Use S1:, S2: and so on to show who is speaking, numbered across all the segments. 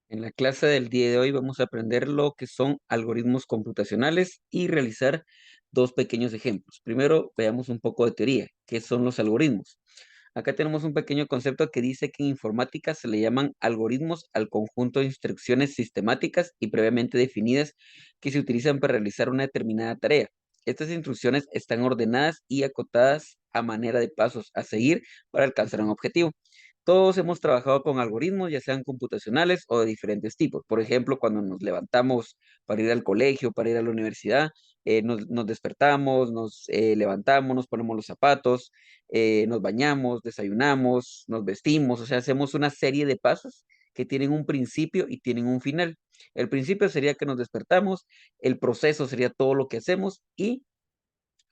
S1: En la clase del día de hoy vamos a aprender lo que son algoritmos computacionales y realizar dos pequeños ejemplos. Primero, veamos un poco de teoría. ¿Qué son los algoritmos? Acá tenemos un pequeño concepto que dice que en informática se le llaman algoritmos al conjunto de instrucciones sistemáticas y previamente definidas que se utilizan para realizar una determinada tarea. Estas instrucciones están ordenadas y acotadas a manera de pasos a seguir para alcanzar un objetivo. Todos hemos trabajado con algoritmos, ya sean computacionales o de diferentes tipos. Por ejemplo, cuando nos levantamos para ir al colegio, para ir a la universidad, nos despertamos, nos levantamos, nos ponemos los zapatos, nos bañamos, desayunamos, nos vestimos, o sea, hacemos una serie de pasos que tienen un principio y tienen un final. El principio sería que nos despertamos, el proceso sería todo lo que hacemos y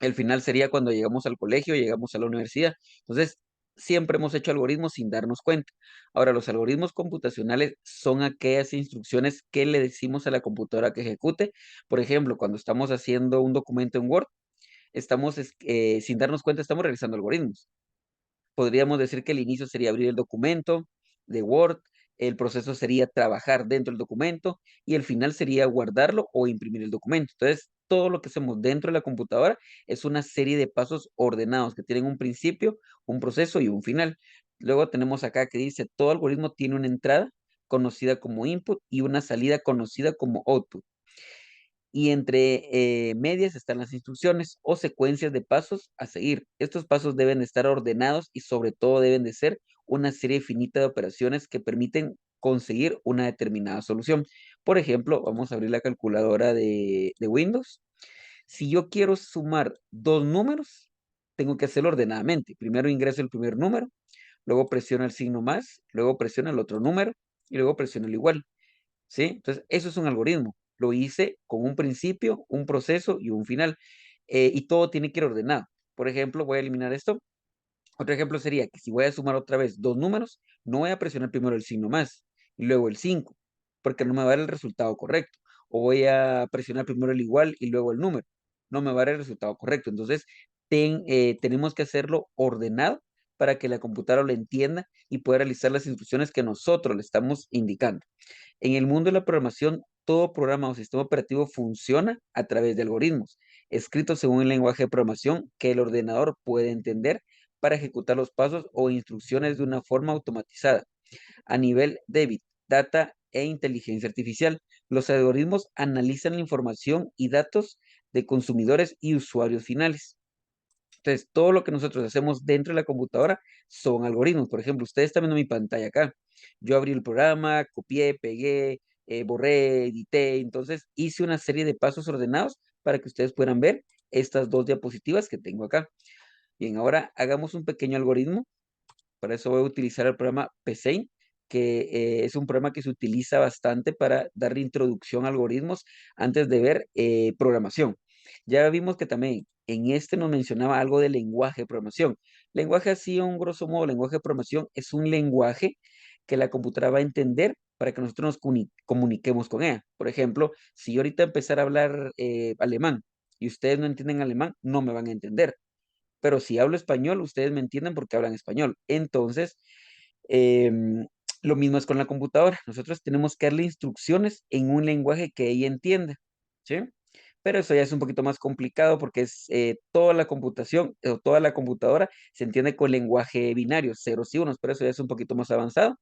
S1: el final sería cuando llegamos al colegio, llegamos a la universidad. Entonces, siempre hemos hecho algoritmos sin darnos cuenta. Ahora, los algoritmos computacionales son aquellas instrucciones que le decimos a la computadora que ejecute. Por ejemplo, cuando estamos haciendo un documento en Word, sin darnos cuenta, estamos realizando algoritmos. Podríamos decir que el inicio sería abrir el documento de Word, el proceso sería trabajar dentro del documento y el final sería guardarlo o imprimir el documento. Entonces, todo lo que hacemos dentro de la computadora es una serie de pasos ordenados que tienen un principio, un proceso y un final. Luego tenemos acá que dice, todo algoritmo tiene una entrada conocida como input y una salida conocida como output y entre medias están las instrucciones o secuencias de pasos a seguir. Estos pasos deben de estar ordenados y sobre todo deben de ser una serie finita de operaciones que permiten conseguir una determinada solución. Por ejemplo, vamos a abrir la calculadora de Windows. Si yo quiero sumar dos números, tengo que hacerlo ordenadamente. Primero ingreso el primer número, luego presiono el signo más, luego presiono el otro número y luego presiono el igual. ¿Sí? Entonces, eso es un algoritmo. Lo hice con un principio, un proceso y un final. Y todo tiene que ir ordenado. Por ejemplo, voy a eliminar esto. Otro ejemplo sería que si voy a sumar otra vez dos números, no voy a presionar primero el signo más y luego el 5, porque no me va a dar el resultado correcto. O voy a presionar primero el igual y luego el número. No me va a dar el resultado correcto. Entonces, tenemos que hacerlo ordenado para que la computadora lo entienda y pueda realizar las instrucciones que nosotros le estamos indicando. En el mundo de la programación, todo programa o sistema operativo funciona a través de algoritmos, escritos según el lenguaje de programación que el ordenador puede entender para ejecutar los pasos o instrucciones de una forma automatizada. A nivel de Big Data e inteligencia artificial, los algoritmos analizan la información y datos de consumidores y usuarios finales. Entonces, todo lo que nosotros hacemos dentro de la computadora son algoritmos. Por ejemplo, ustedes están viendo mi pantalla acá. Yo abrí el programa, copié, pegué, borré, edité. Entonces, hice una serie de pasos ordenados para que ustedes puedan ver estas dos diapositivas que tengo acá. Bien, ahora hagamos un pequeño algoritmo. Para eso voy a utilizar el programa PSeInt, que es un programa que se utiliza bastante para darle introducción a algoritmos antes de ver programación. Ya vimos que también en este nos mencionaba algo de lenguaje de programación. Lenguaje así, a un grosso modo, lenguaje de programación es un lenguaje que la computadora va a entender para que nosotros nos comuniquemos con ella. Por ejemplo, si yo ahorita empezar a hablar alemán y ustedes no entienden alemán, no me van a entender, pero si hablo español, ustedes me entienden porque hablan español. Entonces, em, lo mismo es con la computadora. Nosotros tenemos que darle instrucciones en un lenguaje que ella entienda, ¿sí? Pero eso ya es un poquito más complicado porque es toda la computación o toda la computadora se entiende con lenguaje binario, ceros y unos, pero eso ya es un poquito más avanzado.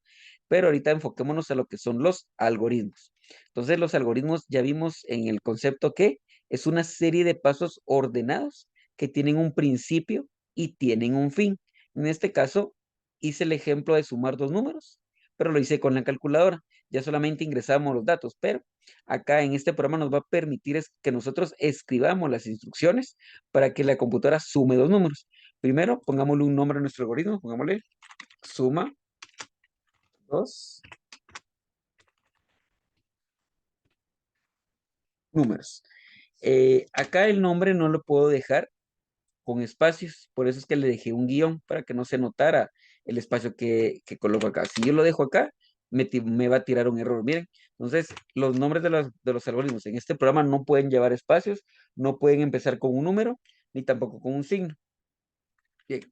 S1: Pero ahorita enfoquémonos a lo que son los algoritmos. Entonces, los algoritmos ya vimos en el concepto que es una serie de pasos ordenados que tienen un principio y tienen un fin. En este caso, hice el ejemplo de sumar dos números, pero lo hice con la calculadora. Ya solamente ingresamos los datos, pero acá en este programa nos va a permitir que nosotros escribamos las instrucciones para que la computadora sume dos números. Primero, pongámosle un nombre a nuestro algoritmo, pongámosle suma dos números. Acá el nombre no lo puedo dejar con espacios, por eso es que le dejé un guión para que no se notara el espacio que coloco acá. Si yo lo dejo acá, me va a tirar un error. Miren, entonces los nombres de los algoritmos en este programa no pueden llevar espacios, no pueden empezar con un número, ni tampoco con un signo. Bien,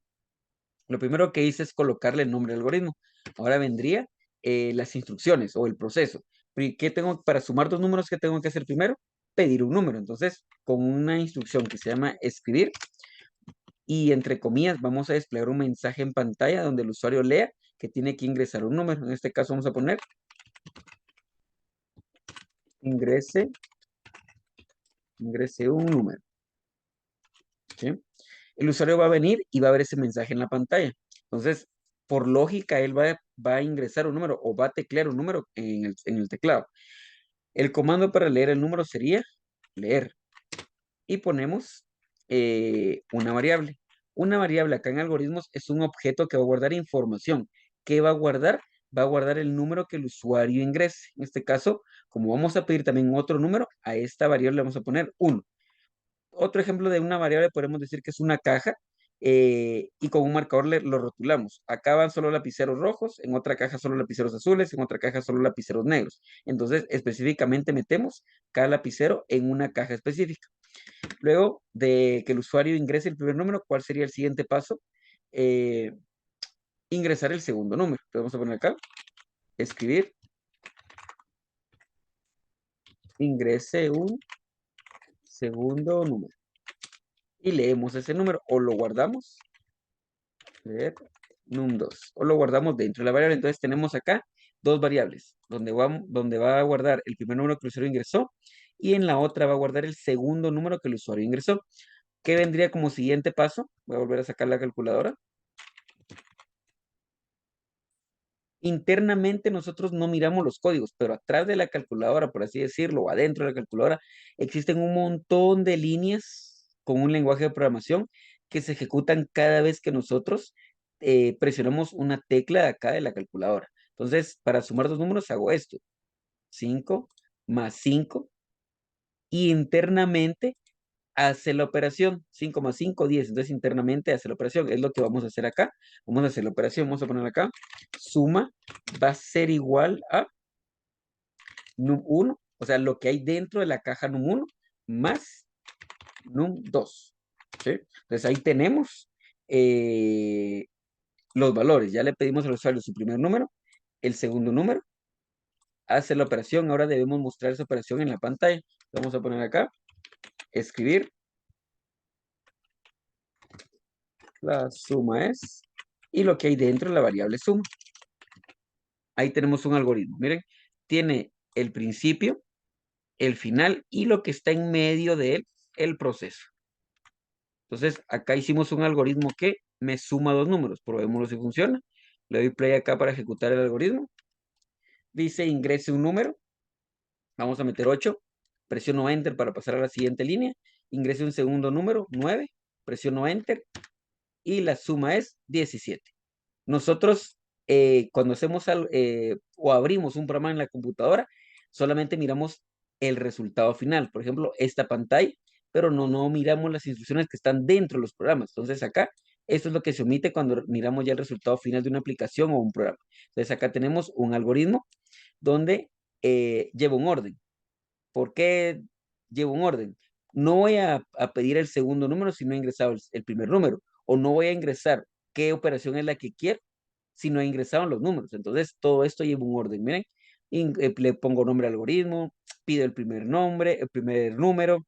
S1: lo primero que hice es colocarle el nombre del algoritmo. Ahora vendría las instrucciones o el proceso. ¿Qué tengo para sumar dos números? ¿Qué tengo que hacer primero? Pedir un número. Entonces, con una instrucción que se llama escribir, y entre comillas vamos a desplegar un mensaje en pantalla donde el usuario lea que tiene que ingresar un número. En este caso vamos a poner ingrese, ingrese un número. ¿Sí? El usuario va a venir y va a ver ese mensaje en la pantalla. Entonces, por lógica, él va a ingresar un número o va a teclear un número en el teclado. El comando para leer el número sería leer. Y ponemos una variable. Una variable acá en algoritmos es un objeto que va a guardar información. ¿Qué va a guardar? Va a guardar el número que el usuario ingrese. En este caso, como vamos a pedir también otro número, a esta variable le vamos a poner 1. Otro ejemplo de una variable podemos decir que es una caja y con un marcador lo rotulamos. Acá van solo lapiceros rojos, en otra caja solo lapiceros azules, en otra caja solo lapiceros negros. Entonces, específicamente metemos cada lapicero en una caja específica. Luego de que el usuario ingrese el primer número, ¿cuál sería el siguiente paso? Eh, Ingresar el segundo número. Entonces vamos a poner acá, escribir, ingrese un segundo número. Y leemos ese número o lo guardamos, leer num2, o lo guardamos dentro de la variable. Entonces tenemos acá dos variables, donde va a guardar el primer número que el usuario ingresó y en la otra va a guardar el segundo número que el usuario ingresó. ¿Qué vendría como siguiente paso? Voy a volver a sacar la calculadora. Internamente nosotros no miramos los códigos, pero atrás de la calculadora, por así decirlo, o adentro de la calculadora, existen un montón de líneas con un lenguaje de programación que se ejecutan cada vez que nosotros presionamos una tecla de acá de la calculadora. Entonces, para sumar dos números hago esto, 5 más 5, y internamente hace la operación, 5 más 5, 10. Entonces, internamente hace la operación. Es lo que vamos a hacer acá. Vamos a hacer la operación. Vamos a poner acá. Suma va a ser igual a num1, o sea, lo que hay dentro de la caja num1 más num2. ¿Sí? Entonces, ahí tenemos los valores. Ya le pedimos al usuario su primer número, el segundo número. Hace la operación. Ahora debemos mostrar esa operación en la pantalla. Vamos a poner acá. Escribir. La suma es, y lo que hay dentro de la variable suma. Ahí tenemos un algoritmo. Miren, tiene el principio, el final y lo que está en medio de él, el proceso. Entonces, acá hicimos un algoritmo que me suma dos números. Probémoslo si funciona. Le doy play acá para ejecutar el algoritmo. Dice ingrese un número. Vamos a meter 8. Presiono Enter para pasar a la siguiente línea. Ingrese un segundo número, 9. Presiono Enter y la suma es 17. Nosotros, cuando hacemos o abrimos un programa en la computadora, solamente miramos el resultado final. Por ejemplo, esta pantalla, pero no miramos las instrucciones que están dentro de los programas. Entonces acá, esto es lo que se omite cuando miramos ya el resultado final de una aplicación o un programa. Entonces acá tenemos un algoritmo donde lleva un orden. ¿Por qué llevo un orden? No voy a pedir el segundo número si no he ingresado el primer número. O no voy a ingresar qué operación es la que quiero si no he ingresado los números. Entonces, todo esto lleva un orden. Miren, le pongo nombre al algoritmo, pido el primer nombre, el primer número,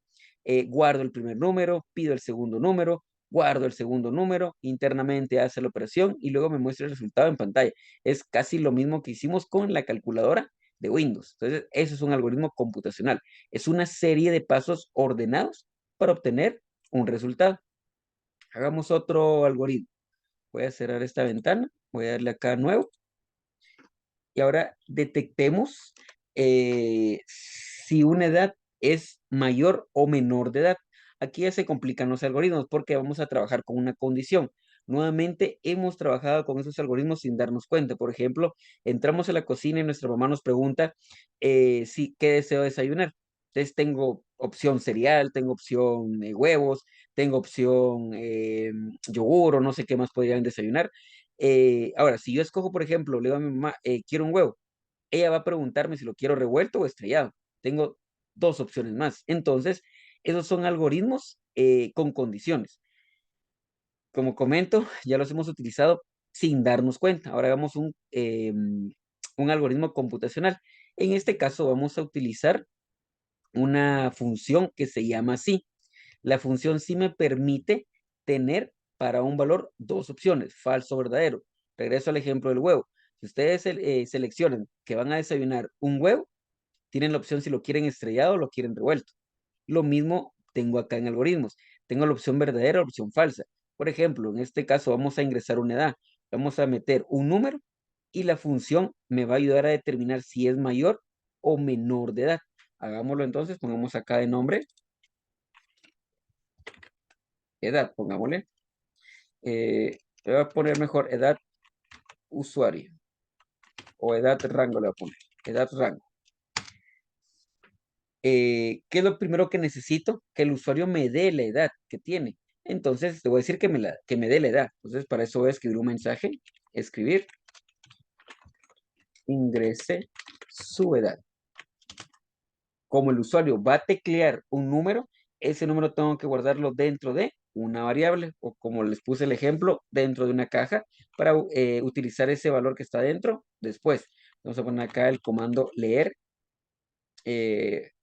S1: guardo el primer número, pido el segundo número, guardo el segundo número, internamente hace la operación y luego me muestra el resultado en pantalla. Es casi lo mismo que hicimos con la calculadora de Windows. Entonces, eso es un algoritmo computacional. Es una serie de pasos ordenados para obtener un resultado. Hagamos otro algoritmo. Voy a cerrar esta ventana. Voy a darle acá a nuevo. Y ahora detectemos si una edad es mayor o menor de edad. Aquí ya se complican los algoritmos porque vamos a trabajar con una condición. Nuevamente hemos trabajado con esos algoritmos sin darnos cuenta. Por ejemplo, entramos a la cocina y nuestra mamá nos pregunta si qué deseo desayunar. Entonces tengo opción cereal, tengo opción huevos, tengo opción yogur o no sé qué más podrían desayunar. Ahora, si yo escojo, por ejemplo, le digo a mi mamá, quiero un huevo, ella va a preguntarme si lo quiero revuelto o estrellado. Tengo dos opciones más. Entonces, esos son algoritmos con condiciones. Como comento, ya los hemos utilizado sin darnos cuenta. Ahora hagamos un algoritmo computacional. En este caso vamos a utilizar una función que se llama sí. La función sí me permite tener para un valor dos opciones, falso o verdadero. Regreso al ejemplo del huevo. Si ustedes seleccionan que van a desayunar un huevo, tienen la opción si lo quieren estrellado o lo quieren revuelto. Lo mismo tengo acá en algoritmos. Tengo la opción verdadera o la opción falsa. Por ejemplo, en este caso vamos a ingresar una edad. Vamos a meter un número y la función me va a ayudar a determinar si es mayor o menor de edad. Hagámoslo entonces, pongamos acá de nombre, edad, pongámosle. Le voy a poner mejor edad usuario o edad rango le voy a poner. Edad rango. ¿Qué es lo primero que necesito? Que el usuario me dé la edad que tiene. Entonces, te voy a decir que me dé la edad. Entonces, para eso voy a escribir un mensaje. Escribir, ingrese su edad. Como el usuario va a teclear un número, ese número tengo que guardarlo dentro de una variable o como les puse el ejemplo, dentro de una caja para utilizar ese valor que está dentro después. Vamos a poner acá el comando leer.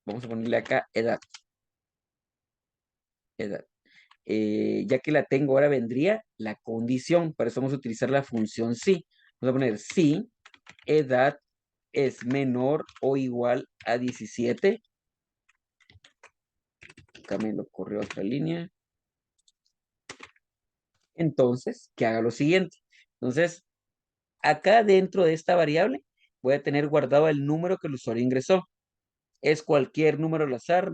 S1: Vamos a ponerle acá edad. Edad. Ya que la tengo, ahora vendría la condición. Para eso vamos a utilizar la función si. Vamos a poner si edad es menor o igual a 17. Acá me lo corrió otra línea. Entonces, que haga lo siguiente. Entonces, acá dentro de esta variable voy a tener guardado el número que el usuario ingresó. Es cualquier número al azar,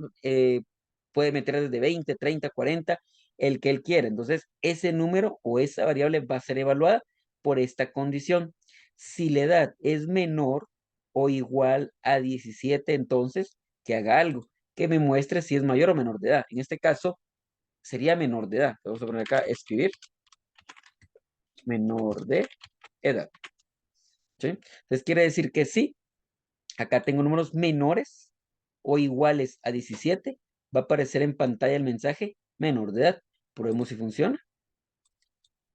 S1: puede meter desde 20, 30, 40, el que él quiera. Entonces, ese número o esa variable va a ser evaluada por esta condición. Si la edad es menor o igual a 17, entonces que haga algo, que me muestre si es mayor o menor de edad. En este caso, sería menor de edad. Vamos a poner acá, escribir, menor de edad. ¿Sí? Entonces, quiere decir que sí, acá tengo números menores o iguales a 17, va a aparecer en pantalla el mensaje menor de edad. Probemos si funciona.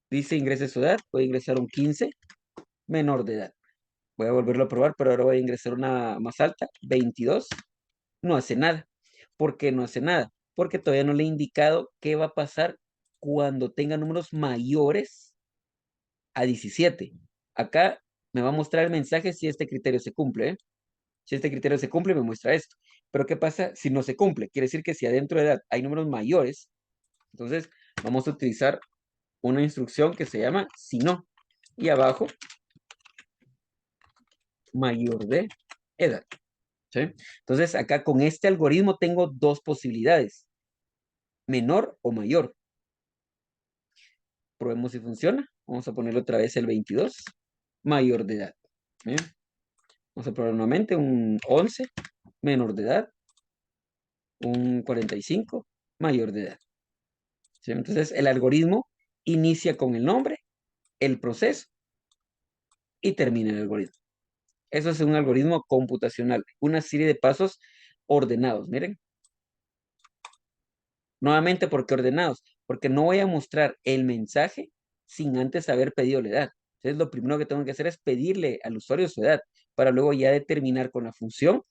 S1: Dice ingrese su edad, voy a ingresar un 15, menor de edad. Voy a volverlo a probar, pero ahora voy a ingresar una más alta, 22. No hace nada. ¿Por qué no hace nada? Porque todavía no le he indicado qué va a pasar cuando tenga números mayores a 17. Acá me va a mostrar el mensaje si este criterio se cumple, ¿eh? Si este criterio se cumple, me muestra esto. Pero ¿qué pasa si no se cumple? Quiere decir que si adentro de edad hay números mayores, entonces vamos a utilizar una instrucción que se llama si no. Y abajo, mayor de edad. ¿Sí? Entonces acá con este algoritmo tengo dos posibilidades. Menor o mayor. Probemos si funciona. Vamos a ponerle otra vez el 22. Mayor de edad. ¿Bien? Vamos a probar nuevamente un 11. Menor de edad. Un 45. Mayor de edad. ¿Sí? Entonces, el algoritmo inicia con el nombre, el proceso y termina el algoritmo. Eso es un algoritmo computacional, una serie de pasos ordenados. Miren, nuevamente, ¿por qué ordenados? Porque no voy a mostrar el mensaje sin antes haber pedido la edad. Entonces, lo primero que tengo que hacer es pedirle al usuario su edad para luego ya determinar con la función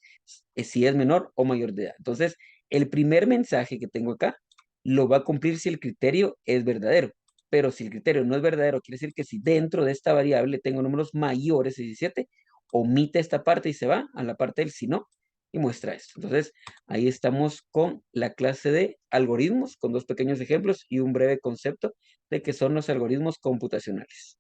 S1: si es menor o mayor de edad. Entonces, el primer mensaje que tengo acá lo va a cumplir si el criterio es verdadero. Pero si el criterio no es verdadero, quiere decir que si dentro de esta variable tengo números mayores de 17, omite esta parte y se va a la parte del si no y muestra esto. Entonces, ahí estamos con la clase de algoritmos, con dos pequeños ejemplos y un breve concepto de qué son los algoritmos computacionales.